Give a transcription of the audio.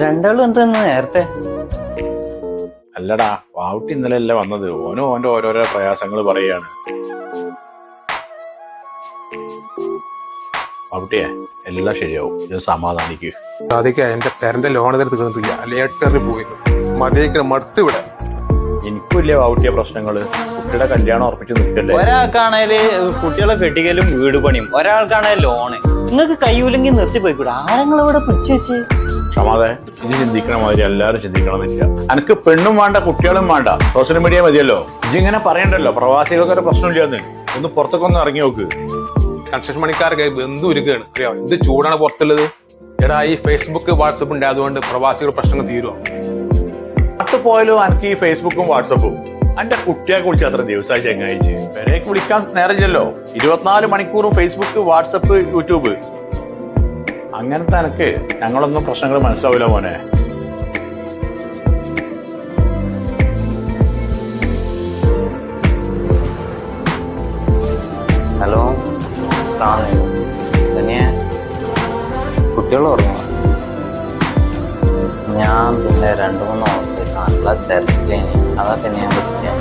രണ്ടാളും എന്താ നേരത്തെ? അല്ലടാ, വാവുട്ടി ഇന്നലെ അല്ലേ വന്നത്. ഓനും ഓന്റെ ഓരോരോ പ്രയാസങ്ങൾ പറയാണ്. വാവുട്ടിയെ എല്ലാം ശരിയാവും, ഇത് സമാധാനിക്ക്. സാധിക്കാ എന്റെ പേരന്റെ ലോൺ എടുത്തില്ല, ലേറ്ററിൽ പോയി മതിയേക്കണം മടുത്ത് വിടാൻ. എനിക്കും ഇല്ലേ വാവുട്ടിയ പ്രശ്നങ്ങള്. കുട്ടിയുടെ കല്യാണം ഉറപ്പിച്ച് നിൽക്കല്ലേ. ഒരാൾക്കാണേല് കുട്ടികളെ കെട്ടിക്കലും വീട് പണിയും, ഒരാൾക്കാണേൽ ലോണ്. നിങ്ങൾക്ക് കയ്യൂലെങ്കിൽ നിർത്തി പോയിക്കൂടെ? ആരെങ്കിലും പിടിച്ചു വെച്ച് ക്ഷമാതെ ഇനി ചിന്തിക്കണ മാതിരി എല്ലാവരും ചിന്തിക്കണമെന്നില്ല. എനിക്ക് പെണ്ണും വേണ്ട കുട്ടികളും വേണ്ട, സോഷ്യൽ മീഡിയ മതിയല്ലോ. ഇങ്ങനെ പറയണ്ടല്ലോ പ്രവാസികൾക്കൊരു പ്രശ്നമില്ലാന്ന്. ഒന്ന് പുറത്തൊക്കെ ഒന്ന് ഇറങ്ങി നോക്ക്. കൺസ്ട്രക്ഷൻ പണിക്കാർക്ക് എന്ത് ഉരുക്കാണ് അറിയാം, എന്ത് ചൂടാണ് പുറത്തുള്ളത്. എടാ ഈ ഫേസ്ബുക്ക് വാട്സപ്പ് ഉണ്ട്, അതുകൊണ്ട് പ്രവാസികളുടെ പ്രശ്നങ്ങൾ തീരുമോ? നാട്ടിൽ പോയാലും എനിക്ക് ഈ ഫേസ്ബുക്കും വാട്സപ്പും. എന്റെ കുട്ടിയൊക്കെ വിളിച്ച അത്ര ദിവസമായി ചെങ്ങായിച്ച് വരെയൊക്കെ വിളിക്കാൻ നേരമില്ലല്ലോ. 24 മണിക്കൂറും ഫേസ്ബുക്ക്, വാട്സപ്പ്, യൂട്യൂബ്. അങ്ങനത്തെ എനിക്ക് ഞങ്ങളൊന്നും പ്രശ്നങ്ങൾ മനസ്സിലാവില്ല മോനെ. ഹലോ, തന്നെയാ കുട്ടികൾ ഓർമ്മ. ഞാൻ പിന്നെ 2-3 ദിവസമായി നല്ല തിരക്കിലേനി. അതാ പിന്നെ ഞാൻ വിളിക്കാൻ.